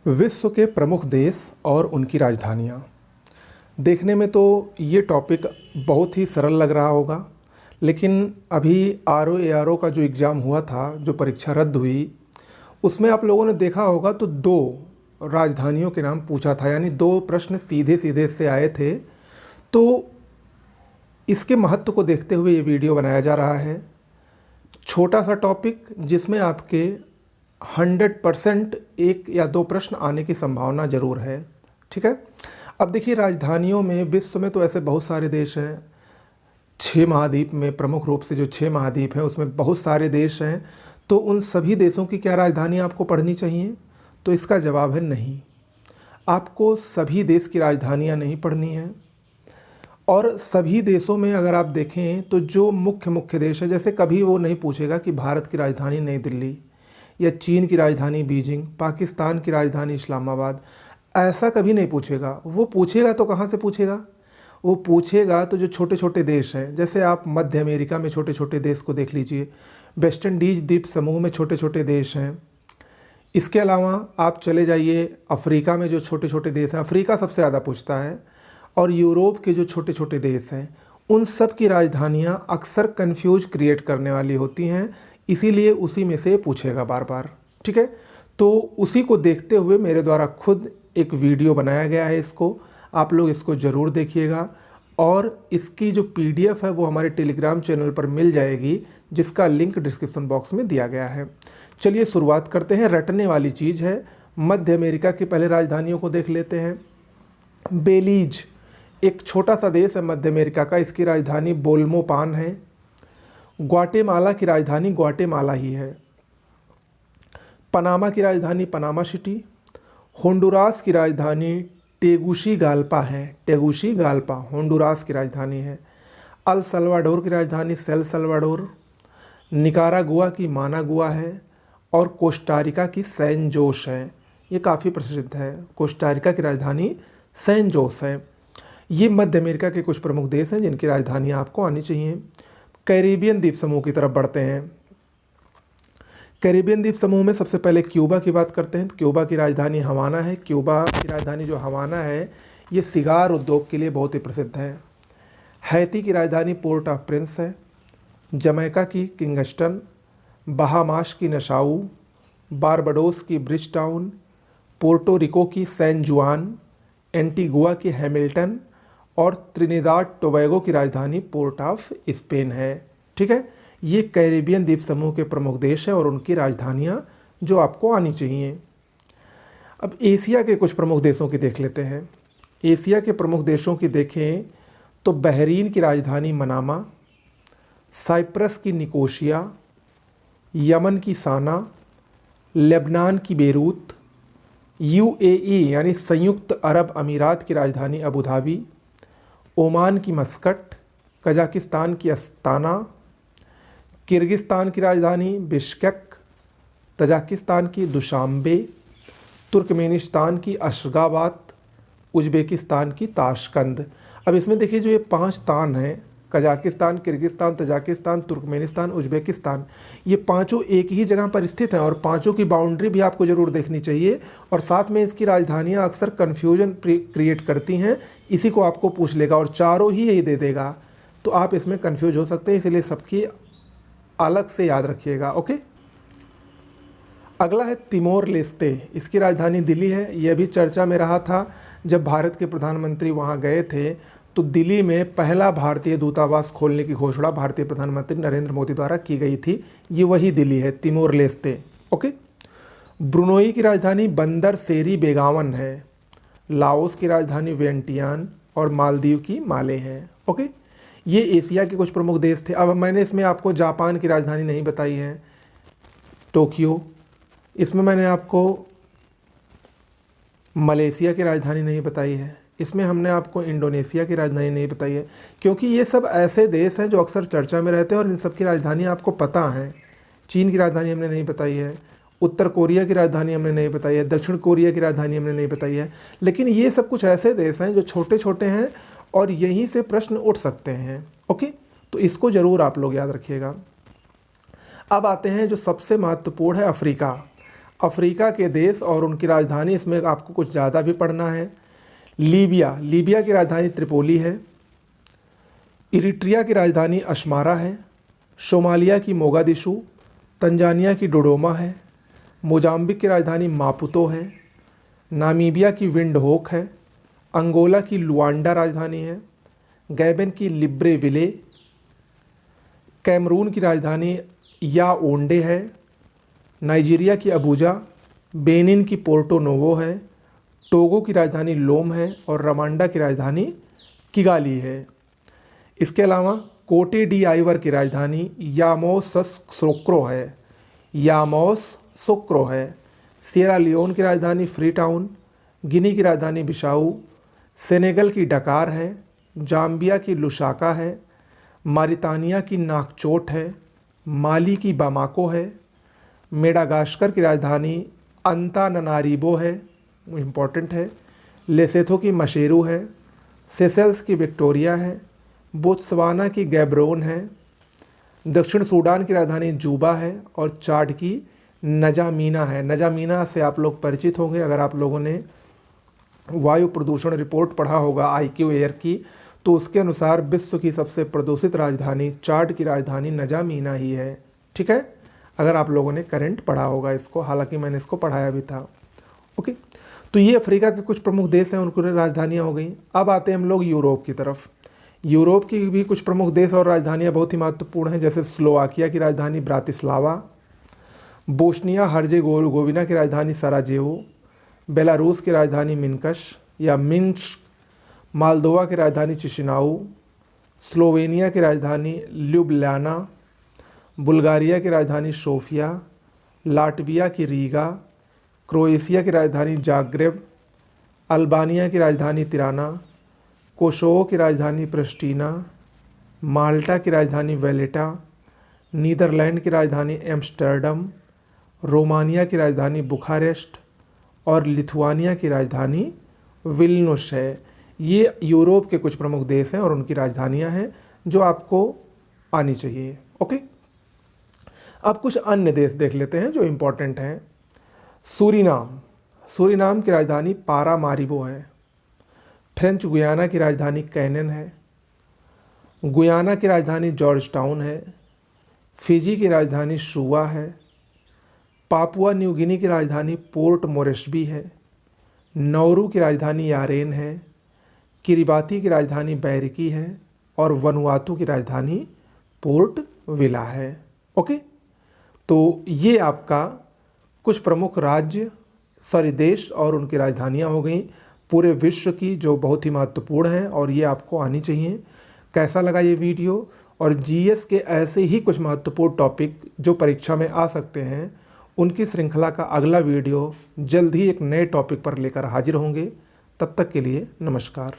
विश्व के प्रमुख देश और उनकी राजधानियाँ। देखने में तो ये टॉपिक बहुत ही सरल लग रहा होगा, लेकिन अभी RO ARO का जो एग्ज़ाम हुआ था, जो परीक्षा रद्द हुई, उसमें आप लोगों ने देखा होगा तो 2 राजधानियों के नाम पूछा था, यानी 2 प्रश्न सीधे सीधे से आए थे। तो इसके महत्व को देखते हुए ये वीडियो बनाया जा रहा है। छोटा सा टॉपिक जिसमें आपके 100% 1 या 2 प्रश्न आने की संभावना ज़रूर है। ठीक है। अब देखिए, राजधानियों में विश्व में तो ऐसे बहुत सारे देश हैं। 6 महाद्वीप में प्रमुख रूप से जो 6 महाद्वीप हैं उसमें बहुत सारे देश हैं। तो उन सभी देशों की क्या राजधानी आपको पढ़नी चाहिए? तो इसका जवाब है नहीं। आपको सभी देश की राजधानियाँ नहीं पढ़नी हैं। और सभी देशों में अगर आप देखें तो जो मुख्य देश है, जैसे कभी वो नहीं पूछेगा कि भारत की राजधानी नई दिल्ली या चीन की राजधानी बीजिंग, पाकिस्तान की राजधानी इस्लामाबाद, ऐसा कभी नहीं पूछेगा। वो पूछेगा तो कहाँ से पूछेगा? वो पूछेगा तो जो छोटे छोटे देश हैं, जैसे आप मध्य अमेरिका में छोटे छोटे देश को देख लीजिए, वेस्ट इंडीज द्वीप समूह में छोटे छोटे देश हैं। इसके अलावा आप चले जाइए अफ्रीका में, जो छोटे छोटे देश हैं, अफ्रीका सबसे ज़्यादा पूछता है। और यूरोप के जो छोटे छोटे देश हैं, उन सब की राजधानियाँ अक्सर कन्फ्यूज क्रिएट करने वाली होती हैं, इसीलिए उसी में से पूछेगा बार बार। ठीक है। तो उसी को देखते हुए मेरे द्वारा खुद एक वीडियो बनाया गया है। इसको आप लोग इसको ज़रूर देखिएगा, और इसकी जो PDF है वो हमारे टेलीग्राम चैनल पर मिल जाएगी, जिसका लिंक डिस्क्रिप्शन बॉक्स में दिया गया है। चलिए शुरुआत करते हैं। रटने वाली चीज़ है। मध्य अमेरिका की पहले राजधानियों को देख लेते हैं। बेलीज एक छोटा सा देश है मध्य अमेरिका का, इसकी राजधानी बोल्मोपान है। ग्वाटेमाला की राजधानी ग्वाटेमाला ही है। पनामा की राजधानी पनामा सिटी। होंडुरास की राजधानी टेगुशिगाल्पा है। टेगुशिगाल्पा होंडुरास की राजधानी है। अल सल्वाडोर की राजधानी सेल सल्वाडोर। निकारागुआ की मानागुआ है। और कोस्टारिका की सैन जोस है। ये काफ़ी प्रसिद्ध है। कोस्टारिका की राजधानी सैन जोस है। ये मध्य अमेरिका के कुछ प्रमुख देश हैं जिनकी राजधानियाँ आपको आनी चाहिए। कैरिबियन द्वीप समूह की तरफ बढ़ते हैं। कैरिबियन द्वीप समूह में सबसे पहले क्यूबा की बात करते हैं। क्यूबा की राजधानी हवाना है। क्यूबा की राजधानी जो हवाना है, ये सिगार उद्योग के लिए बहुत ही प्रसिद्ध है। हैती की राजधानी पोर्ट ऑफ प्रिंस है। जमैका की किंगस्टन। बहामास की नसाउ। बारबाडोस की ब्रिज टाउन। पोर्टो रिको की सैन जुआन। एंटीगुआ की हैमिल्टन। और त्रिनिदाद टोबैगो की राजधानी पोर्ट ऑफ स्पेन है। ठीक है। ये कैरिबियन द्वीप समूह के प्रमुख देश हैं और उनकी राजधानियाँ जो आपको आनी चाहिए। अब एशिया के कुछ प्रमुख देशों की देख लेते हैं। एशिया के प्रमुख देशों की देखें तो बहरीन की राजधानी मनामा, साइप्रस की निकोशिया, यमन की साना, लेबनान की बेरूत, UAE यानी संयुक्त अरब अमीरात की राजधानी अबू धाबी, ओमान की मस्कट, कजाकिस्तान की अस्ताना, किर्गिस्तान की राजधानी बिश्केक, तजाकिस्तान की दुशांबे, तुर्कमेनिस्तान की अशगाबाद, उज़्बेकिस्तान की ताशकंद। अब इसमें देखिए, जो ये 5 तान हैं, Kazakhstan, Kyrgyzstan, Tajikistan, Turkmenistan, Uzbekistan, ये पांचों एक ही जगह पर स्थित हैं और पांचों की बाउंड्री भी आपको ज़रूर देखनी चाहिए। और साथ में इसकी राजधानियाँ अक्सर कन्फ्यूजन क्रिएट करती हैं, इसी को आपको पूछ लेगा और चारों ही यही दे देगा, तो आप इसमें कन्फ्यूज हो सकते हैं, इसलिए सबकी अलग से याद रखिएगा। ओके। अगला है तिमोर लेस्ते। इसकी राजधानी दिल्ली है। यह भी चर्चा में रहा था जब भारत के प्रधानमंत्री वहां गए थे, तो दिल्ली में पहला भारतीय दूतावास खोलने की घोषणा भारतीय प्रधानमंत्री नरेंद्र मोदी द्वारा की गई थी। ये वही दिल्ली है, तिमोर लेस्ते। ओके। ब्रुनोई की राजधानी बंदर सेरी बेगावन है। लाओस की राजधानी वियंटियान और मालदीव की माले है। ओके। ये एशिया के कुछ प्रमुख देश थे। अब मैंने इसमें आपको जापान की राजधानी नहीं बताई है, टोक्यो। इसमें मैंने आपको मलेशिया की राजधानी नहीं बताई है। इसमें हमने आपको इंडोनेशिया की राजधानी नहीं बताई है, क्योंकि ये सब ऐसे देश हैं जो अक्सर चर्चा में रहते हैं और इन सब की राजधानी आपको पता है। चीन की राजधानी हमने नहीं बताई है। उत्तर कोरिया की राजधानी हमने नहीं बताई है। दक्षिण कोरिया की राजधानी हमने नहीं बताई है। लेकिन ये सब कुछ ऐसे देश हैं जो छोटे छोटे हैं और यहीं से प्रश्न उठ सकते हैं। ओके। तो इसको ज़रूर आप लोग याद रखिएगा। अब आते हैं जो सबसे महत्वपूर्ण है, अफ्रीका। अफ्रीका के देश और उनकी राजधानी, इसमें आपको कुछ ज़्यादा भी पढ़ना है। लीबिया की राजधानी त्रिपोली है। इरिट्रिया की राजधानी अशमारा है। सोमालिया की मोगादिशु। तंजानिया की डोडोमा है। मोजाम्बिक की राजधानी मापुतो है। नामीबिया की विंडहोक है। अंगोला की लुआंडा राजधानी है। गैबन की लिब्रेविले। कैमरून की राजधानी याओंडे है। नाइजीरिया की अबूजा। बेनिन की पोर्टो नोवो है। टोगो की राजधानी लोम है और रवांडा की राजधानी किगाली है। इसके अलावा कोटे डी आइवर की राजधानी यामोसोक्रो है। सिएरा लियोन की राजधानी फ्रीटाउन। गिनी की राजधानी बिशाऊ। सेनेगल की डकार है। जाम्बिया की लुसाका है। मारितानिया की नाकचोट है। माली की बामाको है। मेडागास्कर की राजधानी अंतानानारिवो है, इम्पॉर्टेंट है। लेसेथो की मशेरू है। सेशेल्स की विक्टोरिया है। बोत्सवाना की गैब्रोन है। दक्षिण सूडान की राजधानी जूबा है और चाड की नजामीना है। नजामीना से आप लोग परिचित होंगे अगर आप लोगों ने वायु प्रदूषण रिपोर्ट पढ़ा होगा IQ एयर की, तो उसके अनुसार विश्व की सबसे प्रदूषित राजधानी चाड की राजधानी नजामीना ही है। ठीक है, अगर आप लोगों ने करंट पढ़ा होगा इसको, हालांकि मैंने इसको पढ़ाया भी था। ओके, तो ये अफ्रीका के कुछ प्रमुख देश हैं, उनकी राजधानियाँ हो गई। अब आते हैं हम लोग यूरोप की तरफ। यूरोप की भी कुछ प्रमुख देश और राजधानियाँ बहुत ही महत्वपूर्ण हैं, जैसे स्लोवाकिया की राजधानी ब्रातिस्लावा। बोस्निया हर्जेगोविना की राजधानी सराजेवो। बेलारूस की राजधानी मिन्स्क। माल्दोवा की राजधानी चिशिनाऊ। स्लोवेनिया की राजधानी ल्यूब्लियाना। बुल्गारिया की राजधानी सोफिया। लाटविया की रीगा। क्रोएशिया की राजधानी जाग्रेब। अल्बानिया की राजधानी तिराना। कोसोवो की राजधानी प्रिस्टीना। माल्टा की राजधानी वैलेटा। नीदरलैंड की राजधानी एम्स्टर्डम। रोमानिया की राजधानी बुखारेस्ट और लिथुआनिया की राजधानी विल्नुस है। ये यूरोप के कुछ प्रमुख देश हैं और उनकी राजधानियां हैं जो आपको आनी चाहिए। ओके, अब कुछ अन्य देश देख लेते हैं जो इम्पोर्टेंट हैं। सूरीनाम की राजधानी पारामारिबो है। फ्रेंच गुयाना की राजधानी कैनन है। गुयाना की राजधानी जॉर्ज टाउन है। फिजी की राजधानी सुवा है। पापुआ न्यू गिनी की राजधानी पोर्ट मोरेस्बी है। नौरू की राजधानी यारेन है। किरिबाती की राजधानी बैरिकी है और वनुआतू की राजधानी पोर्ट विला है। ओके, तो ये आपका कुछ प्रमुख देश और उनकी राजधानियाँ हो गई पूरे विश्व की, जो बहुत ही महत्वपूर्ण हैं और ये आपको आनी चाहिए। कैसा लगा ये वीडियो? और GS के ऐसे ही कुछ महत्वपूर्ण टॉपिक जो परीक्षा में आ सकते हैं, उनकी श्रृंखला का अगला वीडियो जल्द ही एक नए टॉपिक पर लेकर हाजिर होंगे। तब तक के लिए नमस्कार।